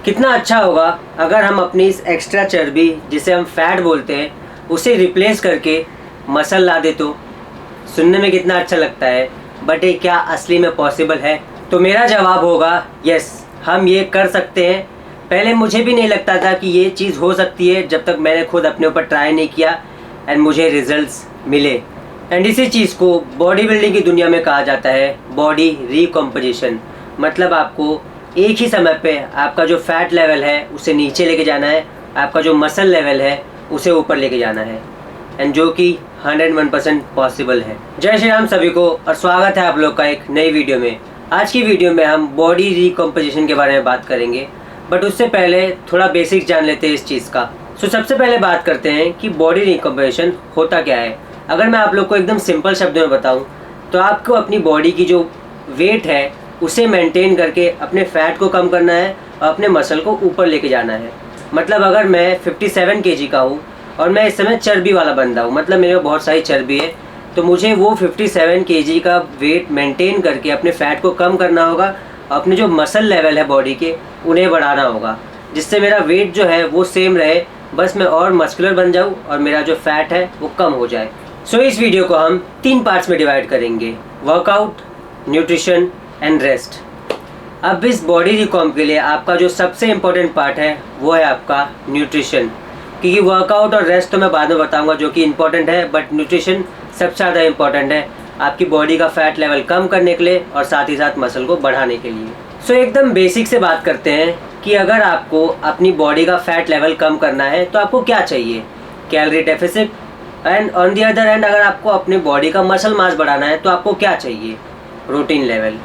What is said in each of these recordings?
कितना अच्छा होगा अगर हम अपनी इस एक्स्ट्रा चर्बी जिसे हम फैट बोलते हैं उसे रिप्लेस करके मसल ला दे तो सुनने में कितना अच्छा लगता है। बट ये क्या असली में पॉसिबल है? तो मेरा जवाब होगा यस, हम ये कर सकते हैं। पहले मुझे भी नहीं लगता था कि ये चीज़ हो सकती है जब तक मैंने खुद अपने ऊपर ट्राई नहीं किया एंड मुझे रिजल्ट्स मिले। एंड इसी चीज़ को बॉडी बिल्डिंग की दुनिया में कहा जाता है बॉडी रिकम्पोजिशन। मतलब आपको एक ही समय पे आपका जो फैट लेवल है उसे नीचे लेके जाना है, आपका जो मसल लेवल है उसे ऊपर लेके जाना है, एंड जो कि 101% पॉसिबल है। जय श्री राम सभी को और स्वागत है आप लोग का एक नई वीडियो में। आज की वीडियो में हम बॉडी रिकम्पोजिशन के बारे में बात करेंगे, बट उससे पहले थोड़ा बेसिक्स जान लेते हैं इस चीज़ का। सबसे पहले बात करते हैं कि बॉडी रिकम्पोजिशन होता क्या है। अगर मैं आप लोग को एकदम सिंपल शब्दों में बताऊं तो आपको अपनी बॉडी की जो वेट है उसे मेंटेन करके अपने फैट को कम करना है और अपने मसल को ऊपर लेके जाना है। मतलब अगर मैं 57 kg का हूँ और मैं इस समय चर्बी वाला बंदा हूँ, मतलब मेरे में बहुत सारी चर्बी है, तो मुझे वो 57 kg का वेट मेंटेन करके अपने फैट को कम करना होगा, अपने जो मसल लेवल है बॉडी के उन्हें बढ़ाना होगा, जिससे मेरा वेट जो है वो सेम रहे, बस मैं और मस्कुलर बन जाऊँ और मेरा जो फैट है वो कम हो जाए। इस वीडियो को हम 3 पार्ट्स में डिवाइड करेंगे: वर्कआउट, न्यूट्रिशन एंड रेस्ट। अब इस बॉडी रिकॉम्प के लिए आपका जो सबसे इम्पोर्टेंट पार्ट है वो है आपका न्यूट्रिशन, क्योंकि वर्कआउट और रेस्ट तो मैं बाद में बताऊंगा जो कि इम्पोर्टेंट है, बट न्यूट्रिशन सबसे ज़्यादा इम्पोर्टेंट है आपकी बॉडी का फैट लेवल कम करने के लिए और साथ ही साथ मसल को बढ़ाने के लिए। एकदम बेसिक से बात करते हैं कि अगर आपको अपनी बॉडी का फैट लेवल कम करना है तो आपको क्या चाहिए? Calorie deficit. And on the other hand अगर आपको अपनी बॉडी का मसल मास बढ़ाना है तो आपको क्या चाहिए? Protein level.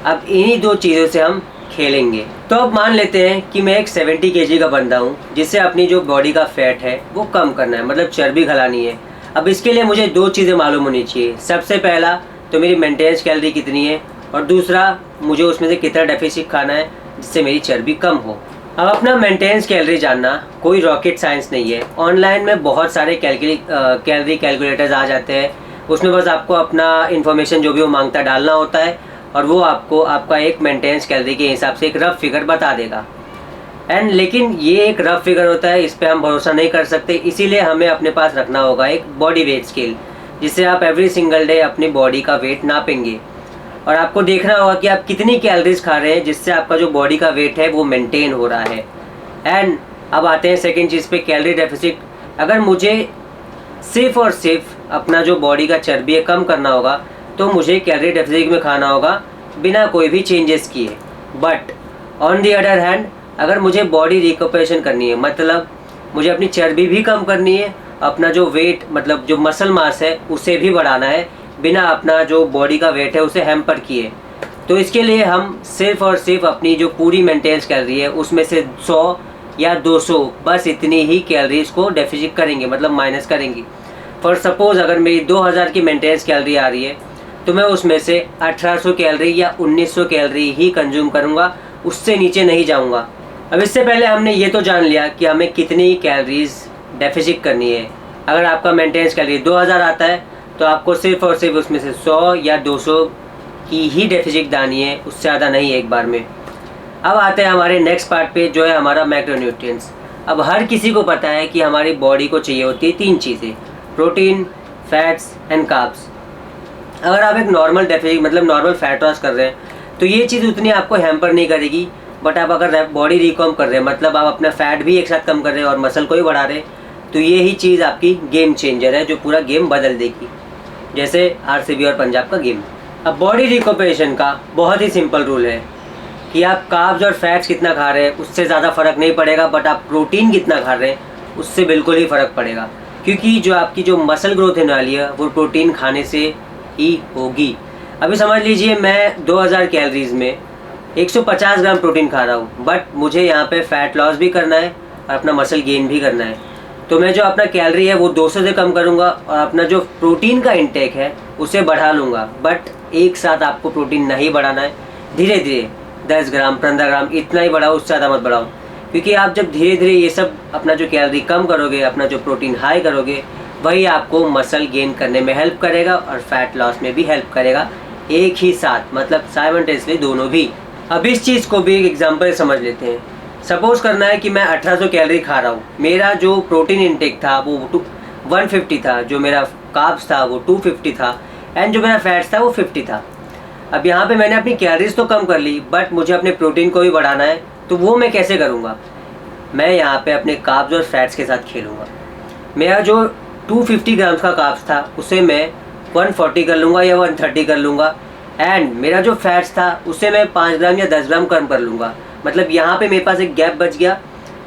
अब इन्हीं दो चीज़ों से हम खेलेंगे। तो अब मान लेते हैं कि मैं एक 70 kg का बंदा हूँ जिससे अपनी जो बॉडी का फैट है वो कम करना है, मतलब चर्बी घलानी है। अब इसके लिए मुझे 2 चीज़ें मालूम होनी चाहिए। सबसे पहला तो मेरी मेंटेनेंस कैलोरी कितनी है, और दूसरा मुझे उसमें से कितना डेफिसिट खाना है जिससे मेरी चर्बी कम हो। अब अपना मेंटेनेंस कैलोरी जानना कोई रॉकेट साइंस नहीं है। ऑनलाइन में बहुत सारे कैलोरी कैलकुलेटर्स आ जाते हैं, उसमें बस आपको अपना इन्फॉर्मेशन जो भी वो मांगता है डालना होता है और वो आपको आपका एक मेंटेनेंस कैलोरी के हिसाब से एक रफ फिगर बता देगा। लेकिन ये एक रफ फिगर होता है, इस पर हम भरोसा नहीं कर सकते, इसीलिए हमें अपने पास रखना होगा एक बॉडी वेट स्केल, जिससे आप एवरी सिंगल डे अपनी बॉडी का वेट नापेंगे और आपको देखना होगा कि आप कितनी कैलोरीज खा रहे हैं जिससे आपका जो बॉडी का वेट है वो मेंटेन हो रहा है। एंड अब आते हैं सेकेंड चीज़ पे, कैलोरी डेफिसिट। अगर मुझे सिर्फ और सिर्फ अपना जो बॉडी का चर्बी है कम करना होगा तो मुझे कैलोरी डेफिसिट में खाना होगा बिना कोई भी चेंजेस किए। But on the other hand अगर मुझे बॉडी रिकम्पोजिशन करनी है, मतलब मुझे अपनी चर्बी भी कम करनी है, अपना जो वेट मतलब जो मसल मास है उसे भी बढ़ाना है बिना अपना जो बॉडी का वेट है उसे हैम्पर किए, तो इसके लिए हम सिर्फ और सिर्फ अपनी जो पूरी मेंटेनेंस कैलोरी है उसमें से 100 या 200 बस इतनी ही कैलोरीज को डेफिसिट करेंगे, मतलब माइनस करेंगे। फॉर सपोज अगर मेरी 2000 की मेंटेनेंस कैलोरी आ रही है तो मैं उसमें से 1800 कैलोरी या 1900 कैलोरी ही कंज्यूम करूँगा, उससे नीचे नहीं जाऊँगा। अब इससे पहले हमने ये तो जान लिया कि हमें कितनी कैलोरीज डेफिसिट करनी है। अगर आपका मेंटेनेंस कैलोरी 2000 आता है तो आपको सिर्फ और सिर्फ उसमें से 100 या 200 की ही डेफिसिट दानी है, उससे ज़्यादा नहीं एक बार में। अब आते हैं हमारे नेक्स्ट पार्ट पे जो है हमारा मैक्रोन्यूट्रिएंट्स। अब हर किसी को पता है कि हमारी बॉडी को चाहिए होती है 3 चीज़ें: प्रोटीन, फैट्स एंड कार्ब्स। अगर आप एक नॉर्मल डेफिसिट मतलब नॉर्मल फैट लॉस कर रहे हैं तो ये चीज़ उतनी आपको हैम्पर नहीं करेगी। बट आप अगर बॉडी रिकॉम्प कर रहे हैं, मतलब आप अपना फैट भी एक साथ कम कर रहे हैं और मसल को भी बढ़ा रहे हैं, तो ये ही चीज़ आपकी गेम चेंजर है जो पूरा गेम बदल देगी, जैसे RCB और पंजाब का गेम। अब बॉडी रिकम्पोजिशन का बहुत ही सिंपल रूल है कि आप कार्ब्स और फैट्स कितना खा रहे हैं उससे ज़्यादा फ़र्क नहीं पड़ेगा, बट आप प्रोटीन कितना खा रहे हैं उससे बिल्कुल ही फ़र्क पड़ेगा, क्योंकि जो आपकी जो मसल ग्रोथ होने वाली है वो प्रोटीन खाने से ही होगी। अभी समझ लीजिए मैं 2000 कैलोरीज में 150 ग्राम प्रोटीन खा रहा हूँ, बट मुझे यहाँ पे फैट लॉस भी करना है और अपना मसल गेन भी करना है, तो मैं जो अपना कैलोरी है वो 200 से कम करूँगा और अपना जो प्रोटीन का इंटेक है उसे बढ़ा लूँगा। बट एक साथ आपको प्रोटीन नहीं बढ़ाना है, धीरे धीरे 10 ग्राम 15 ग्राम इतना ही बढ़ाओ, उससे ज़्यादा मत बढ़ाओ, क्योंकि आप जब धीरे धीरे ये सब अपना जो कैलोरी कम करोगे, अपना जो प्रोटीन हाई करोगे, वही आपको मसल गेन करने में हेल्प करेगा और फैट लॉस में भी हेल्प करेगा एक ही साथ, मतलब साइमल्टेनियसली दोनों भी। अब इस चीज़ को भी एक एग्जांपल समझ लेते हैं सपोज़ करना है कि मैं 1800 कैलोरी खा रहा हूँ, मेरा जो प्रोटीन इनटेक था वो 150 था, जो मेरा कार्ब्स था वो 250 था, एंड जो मेरा फैट्स था वो 50 था। अब यहाँ पे मैंने अपनी कैलोरीज तो कम कर ली, बट मुझे अपने प्रोटीन को भी बढ़ाना है, तो वो मैं कैसे करूँगा? मैं यहाँ पे अपने कार्ब्स और फैट्स के साथ खेलूँगा। मेरा जो 250 ग्राम्स का कार्ब्स था उसे मैं 140 कर लूँगा या 130 कर लूँगा, एंड मेरा जो फैट्स था उसे मैं 5 ग्राम या 10 ग्राम कम कर लूँगा। मतलब यहाँ पे मेरे पास एक गैप बच गया,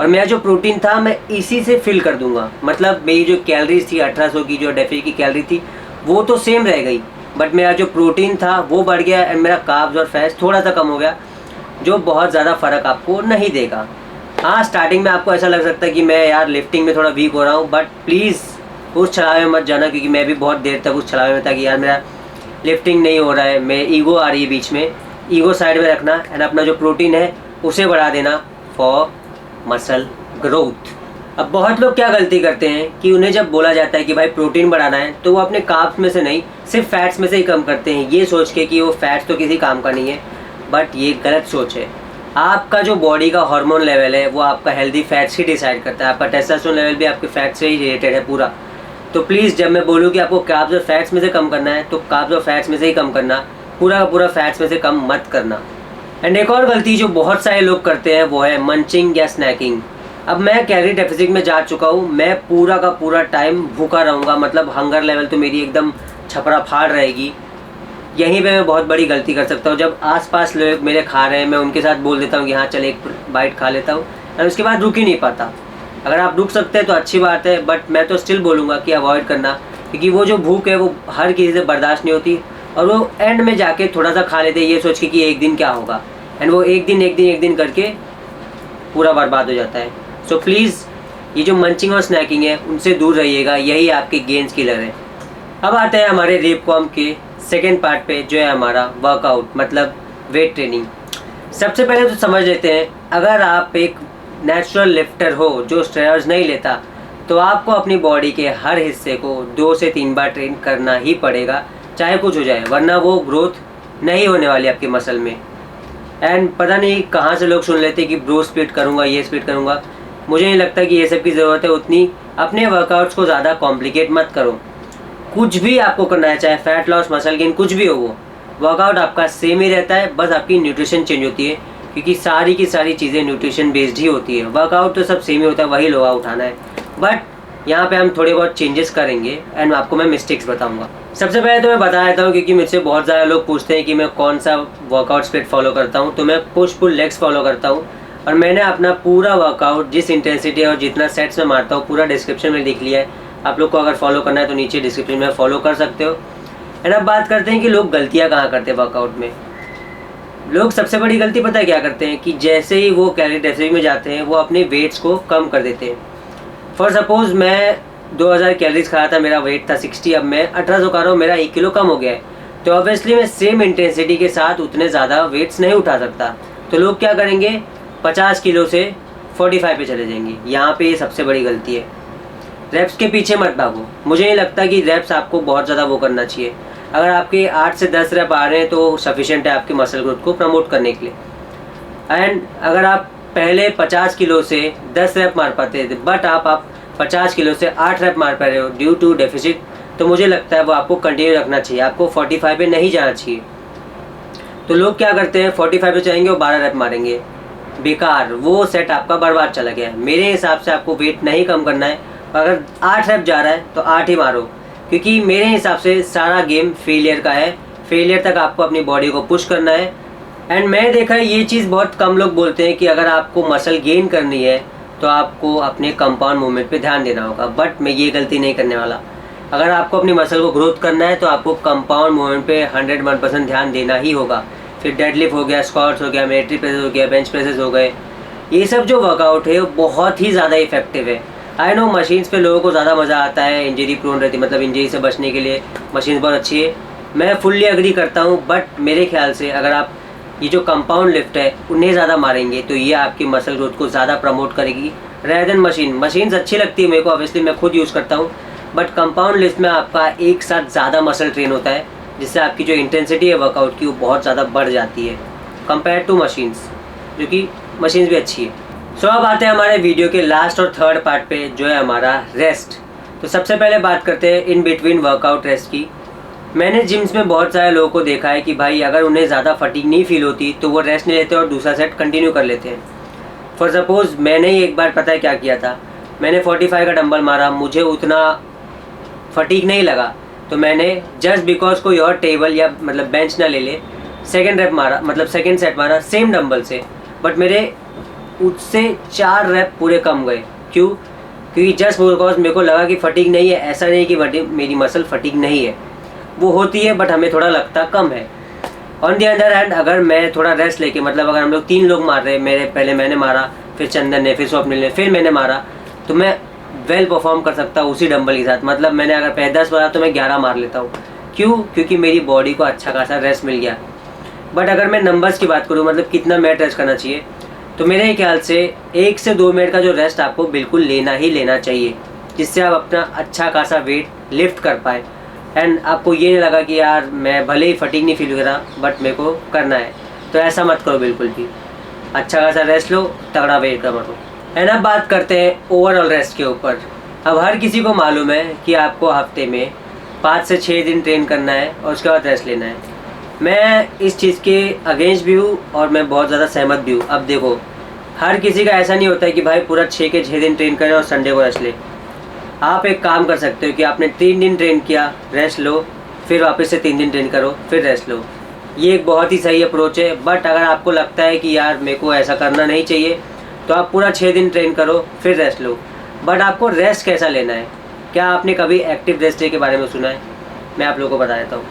और मेरा जो प्रोटीन था मैं इसी से फिल कर दूँगा। मतलब मेरी जो कैलोरीज थी 1800 की, जो डेफिसिट की कैलोरी थी वो तो सेम रह गई, बट मेरा जो प्रोटीन था वो बढ़ गया, एंड मेरा कार्ब्स और फैट्स थोड़ा सा कम हो गया, जो बहुत ज़्यादा फ़र्क आपको नहीं देगा। हाँ, स्टार्टिंग में आपको ऐसा लग सकता है कि मैं यार लिफ्टिंग में थोड़ा वीक हो रहा हूँ, बट प्लीज़ उस छलावे में मत जाना, क्योंकि मैं भी बहुत देर तक उस छलावे में था कि यार मेरा लिफ्टिंग नहीं हो रहा है, मैं ईगो आ रही है बीच में। ईगो साइड में रखना, एंड अपना जो प्रोटीन है उसे बढ़ा देना फॉर मसल ग्रोथ। अब बहुत लोग क्या गलती करते हैं कि उन्हें जब बोला जाता है कि भाई प्रोटीन बढ़ाना है, तो वो अपने कार्ब्स में से नहीं, सिर्फ फैट्स में से ही कम करते हैं, ये सोच के कि वो फैट्स तो किसी काम का नहीं है। बट ये गलत सोच है। आपका जो बॉडी का हार्मोन लेवल है वो आपका हेल्दी फैट्स ही डिसाइड करता है, आपका टेस्टोस्टेरोन लेवल भी आपके फैट से ही रिलेटेड है पूरा। तो प्लीज़ जब मैं बोलूँ कि आपको कार्ब्स और फैट्स में से कम करना है, तो कार्ब्स और फैट्स में से ही कम करना, पूरा का पूरा फैट्स में से कम मत करना। एंड एक और गलती जो बहुत सारे लोग करते हैं वो है मंचिंग या स्नैकिंग। अब मैं कैलोरी डेफिसिट में जा चुका हूँ, मैं पूरा का पूरा टाइम भूखा रहूँगा, मतलब हंगर लेवल तो मेरी एकदम छपरा फाड़ रहेगी। यहीं पे मैं बहुत बड़ी गलती कर सकता हूँ। जब आसपास लोग मेरे खा रहे हैं, मैं उनके साथ बोल देता हूँ कि हाँ चल एक बाइट खा लेता हूँ, और उसके बाद रुक ही नहीं पाता। अगर आप रुक सकते हैं तो अच्छी बात है, बट मैं तो स्टिल बोलूँगा कि अवॉइड करना, क्योंकि वो जो भूख है वो हर किसी से बर्दाश्त नहीं होती, और वो एंड में जाके थोड़ा सा खा लेते हैं ये सोच के कि एक दिन क्या होगा, एंड वो एक दिन करके पूरा बर्बाद हो जाता है। सो प्लीज़ ये जो मंचिंग और स्नैकिंग है उनसे दूर रहिएगा, यही आपके गेन्स किलर है। अब आते हैं हमारे रेपकॉम के सेकेंड पार्ट पे, जो है हमारा वर्कआउट, मतलब वेट ट्रेनिंग। सबसे पहले तो समझ लेते हैं, अगर आप एक नेचुरल लिफ्टर हो जो स्टेरॉइड्स नहीं लेता, तो आपको अपनी बॉडी के हर हिस्से को 2 से 3 बार ट्रेन करना ही पड़ेगा, चाहे कुछ हो जाए, वरना वो ग्रोथ नहीं होने वाली आपके मसल में। एंड पता नहीं कहाँ से लोग सुन लेते कि ब्रो स्प्लिट करूँगा, ये स्प्लिट करूँगा। मुझे नहीं लगता कि ये सब की ज़रूरत है उतनी। अपने वर्कआउट्स को ज़्यादा कॉम्प्लिकेट मत करो। कुछ भी आपको करना है, चाहे फैट लॉस, मसल गेन, कुछ भी हो, वो वर्कआउट आपका सेम ही रहता है, बस आपकी न्यूट्रिशन चेंज होती है, क्योंकि सारी की सारी चीज़ें न्यूट्रिशन बेस्ड ही होती है। वर्कआउट तो सब सेम ही होता है, वही लोहा उठाना है, बट यहाँ पे हम थोड़े बहुत चेंजेस करेंगे, एंड आपको मैं मिस्टेक्स बताऊंगा। सबसे पहले तो मैं बता देता हूँ, क्योंकि मुझसे बहुत ज़्यादा लोग पूछते हैं कि मैं कौन सा वर्कआउट स्प्लिट फॉलो करता हूँ। तो मैं पुश पुल लेग्स फॉलो करता हूँ, और मैंने अपना पूरा वर्कआउट जिस इंटेंसिटी और जितना सेट्स में मारता हूँ पूरा डिस्क्रिप्शन में लिख लिया है। आप लोग को अगर फॉलो करना है तो नीचे डिस्क्रिप्शन में फॉलो कर सकते हो। एंड अब बात करते हैं कि लोग गलतियाँ कहाँ करते हैं वर्कआउट में। लोग सबसे बड़ी गलती पता है क्या करते हैं, कि जैसे ही वो कैलोरी डेफिसिट में जाते हैं वो अपने वेट्स को कम कर देते हैं। फॉर सपोज़ मैं 2000 कैलोरीज खाया था, मेरा वेट था 60, अब मैं 1800 खा रहा हूँ, मेरा 1 किलो कम हो गया है। तो ऑब्वियसली मैं सेम इंटेंसिटी के साथ उतने ज़्यादा वेट्स नहीं उठा सकता। तो लोग क्या करेंगे, 50 किलो से 45 पे चले जाएंगे। यहाँ पे ये सबसे बड़ी गलती है। रैप्स के पीछे मत भागो। मुझे नहीं लगता कि रैप्स आपको बहुत ज़्यादा वो करना चाहिए। अगर आपके 8 से 10 रैप आ रहे हैं तो सफिशिएंट है आपके मसल ग्रोथ को प्रमोट करने के लिए। एंड अगर आप पहले 50 किलो से 10 रैप मार पाते थे, बट आप 50 किलो से 8 रैप मार पा रहे हो ड्यू टू डेफिसिट, तो मुझे लगता है वो आपको कंटिन्यू रखना चाहिए, आपको 45 पे नहीं जाना चाहिए। तो लोग क्या करते हैं, 45 पे जाएंगे और 12 रैप मारेंगे, बेकार, वो सेट आपका बर्बाद चला गया है। मेरे हिसाब से आपको वेट नहीं कम करना है, अगर 8 रैप जा रहा है तो 8 ही मारो, क्योंकि मेरे हिसाब से सारा गेम फेलियर का है। फेलियर तक आपको अपनी बॉडी को पुश करना है। एंड मैंने देखा है ये चीज़ बहुत कम लोग बोलते हैं कि अगर आपको मसल गेन करनी है तो आपको अपने कंपाउंड मूवमेंट पे ध्यान देना होगा, बट मैं ये गलती नहीं करने वाला। अगर आपको अपनी मसल को ग्रोथ करना है तो आपको कंपाउंड मूवमेंट पे 101% ध्यान देना ही होगा। फिर डेडलिफ्ट हो गया, स्क्वाट्स हो गया, मिलिट्री प्रेसेस हो गया, बेंच प्रेसेस हो गए, ये सब जो वर्कआउट है वो बहुत ही ज़्यादा इफेक्टिव है। आई नो मशीन्स पे लोगों को ज़्यादा मज़ा आता है, इंजरी प्रोन रहती है, मतलब इंजरी से बचने के लिए मशीन बहुत अच्छी है, मैं फुल्ली एग्री करता हूँ। बट मेरे ख्याल से अगर आप ये जो कंपाउंड लिफ्ट है उन्हें ज़्यादा मारेंगे तो ये आपकी मसल ग्रोथ को ज़्यादा प्रमोट करेगी रेदर देन मशीन। मशीन्स अच्छी लगती है मेरे को, ऑब्वियसली मैं खुद यूज़ करता हूँ, बट कंपाउंड लिफ्ट में आपका एक साथ ज़्यादा मसल ट्रेन होता है, जिससे आपकी जो इंटेंसिटी है वर्कआउट की वो बहुत ज़्यादा बढ़ जाती है कंपेयर टू मशीन्स, जो कि मशीन्स भी अच्छी है। सो अब आते हैं हमारे वीडियो के लास्ट और थर्ड पार्ट पे, जो है हमारा रेस्ट। तो सबसे पहले बात करते हैं इन बिटवीन वर्कआउट रेस्ट की। मैंने जिम्स में बहुत सारे लोगों को देखा है कि भाई अगर उन्हें ज़्यादा फटीग नहीं फील होती तो वो रेस्ट नहीं लेते और दूसरा सेट कंटिन्यू कर लेते हैं। फॉर सपोज़ मैंने ही एक बार पता है क्या किया था, मैंने 45 का डंबल मारा, मुझे उतना फटीग नहीं लगा, तो मैंने जस्ट बिकॉज कोई और टेबल या मतलब बेंच ना ले ले, सेकेंड रेप मारा, मतलब सेकेंड सेट मारा सेम डंबल से, बट मेरे उससे 4 रेप पूरे कम गए। क्यों? क्योंकि जस्ट बिकॉज मेरे को लगा कि फटीग नहीं है। ऐसा नहीं कि मेरी मसल फटीग नहीं है, वो होती है बट हमें थोड़ा लगता कम है। ऑन दी अदर हैंड अगर मैं थोड़ा रेस्ट लेके, मतलब अगर हम लोग 3 लोग मार रहे हैं, पहले मैंने मारा, फिर चंदन ने, फिर स्वप्निल ने, फिर मैंने मारा, तो मैं वेल परफॉर्म कर सकता हूँ उसी डंबल के साथ। मतलब मैंने अगर पहले 10 मारा तो मैं 11 मार लेता हूँ। क्यों? क्योंकि मेरी बॉडी को अच्छा खासा रेस्ट मिल गया। बट अगर मैं नंबर्स की बात करूँ, मतलब कितना मिनट रेस्ट करना चाहिए, तो मेरे ख्याल से 1 से 2 मिनट का जो रेस्ट आपको बिल्कुल लेना ही लेना चाहिए, जिससे आप अपना अच्छा खासा वेट लिफ्ट कर पाए एंड आपको ये नहीं लगा कि यार मैं भले ही फटीग नहीं फील कर रहा बट मेरे को करना है। तो ऐसा मत करो बिल्कुल भी। अच्छा खासा रेस्ट लो, तगड़ा वेट करो। एंड अब बात करते हैं ओवरऑल रेस्ट के ऊपर। अब हर किसी को मालूम है कि आपको हफ्ते में 5 से 6 दिन ट्रेन करना है और उसके बाद रेस्ट लेना है। मैं इस चीज़ के अगेंस्ट भी हूँ और मैं बहुत ज़्यादा सहमत भी हूँ। अब देखो, हर किसी का ऐसा नहीं होता है कि भाई पूरा 6 के 6 दिन ट्रेन करें और संडे को रेस्ट ले। आप एक काम कर सकते हो कि आपने 3 दिन ट्रेन किया, रेस्ट लो, फिर वापस से 3 दिन ट्रेन करो, फिर रेस्ट लो। ये एक बहुत ही सही अप्रोच है। बट अगर आपको लगता है कि यार मेरे को ऐसा करना नहीं चाहिए, तो आप पूरा 6 दिन ट्रेन करो, फिर रेस्ट लो। बट आपको रेस्ट कैसा लेना है? क्या आपने कभी एक्टिव रेस्ट डे के बारे में सुना है? मैं आप लोगों को बता देता हूँ।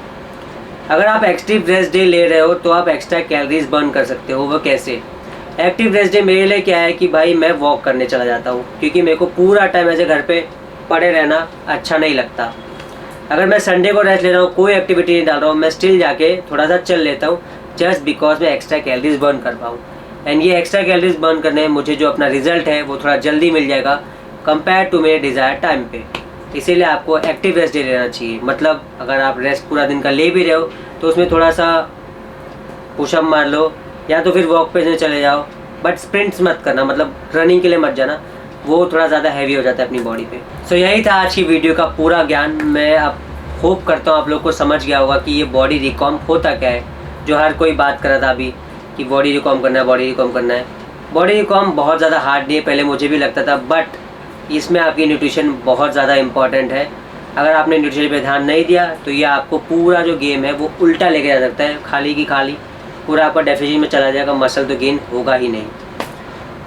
अगर आप एक्टिव रेस्ट डे ले रहे हो तो आप एक्स्ट्रा कैलोरीज बर्न कर सकते हो। वो कैसे? एक्टिव रेस्ट डे मेरे लिए क्या है कि भाई मैं वॉक करने चला जाता हूँ, क्योंकि मेरे को पूरा टाइम ऐसे घर पे पड़े रहना अच्छा नहीं लगता। अगर मैं संडे को रेस्ट ले रहा हूँ, कोई एक्टिविटी नहीं डाल रहा हूँ, मैं स्टिल जाके थोड़ा सा चल लेता हूँ, जस्ट बिकॉज मैं एक्स्ट्रा कैलोरीज बर्न कर पाऊँ। एंड ये एक्स्ट्रा कैलोरीज बर्न करने में मुझे जो अपना रिजल्ट है वो थोड़ा जल्दी मिल जाएगा कंपेयर टू मेरे डिज़ायर टाइम पे। इसीलिए आपको एक्टिव रेस्ट डे लेना चाहिए। मतलब अगर आप रेस्ट पूरा दिन का ले भी रहे हो तो उसमें थोड़ा सा पुशअप मार लो या तो फिर वॉक पे चले जाओ, बट स्प्रिंट्स मत करना, मतलब रनिंग के लिए मत जाना, वो थोड़ा ज़्यादा हैवी हो जाता है अपनी बॉडी पे। सो यही था आज की वीडियो का पूरा ज्ञान। मैं अब होप करता हूँ आप लोग को समझ गया होगा कि ये बॉडी रिकॉम होता क्या है, जो हर कोई बात कर रहा था अभी कि बॉडी रिकॉम करना है, बॉडी रिकॉम करना है। बॉडी रिकॉम बहुत ज़्यादा हार्ड नहीं है, पहले मुझे भी लगता था, बट इसमें आपकी न्यूट्रिशन बहुत ज़्यादा इंपॉर्टेंट है। अगर आपने न्यूट्रिशन पे ध्यान नहीं दिया तो ये आपको पूरा जो गेम है वो उल्टा लेके जा सकता है, खाली की खाली पूरा आपका डेफिसिट में चला जाएगा, मसल तो गेन होगा ही नहीं।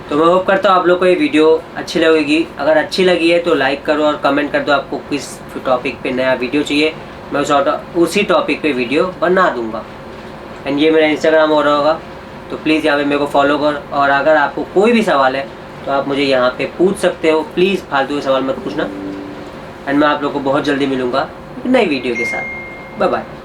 तो मैं होप करता हूँ आप लोग को ये वीडियो अच्छी लगेगी। अगर अच्छी लगी है तो लाइक करो और कमेंट कर दो आपको किस टॉपिक पे नया वीडियो चाहिए, मैं उसी टॉपिक पे वीडियो बना दूँगा। एंड ये मेरा इंस्टाग्राम हो रहा होगा, तो प्लीज़ यहाँ पे मेरे को फॉलो कर। और अगर आपको कोई भी सवाल है तो आप मुझे यहाँ पे पूछ सकते हो। प्लीज़ फालतू के सवाल मत पूछना। एंड मैं आप लोग को बहुत जल्दी मिलूँगा नई वीडियो के साथ। Bye bye.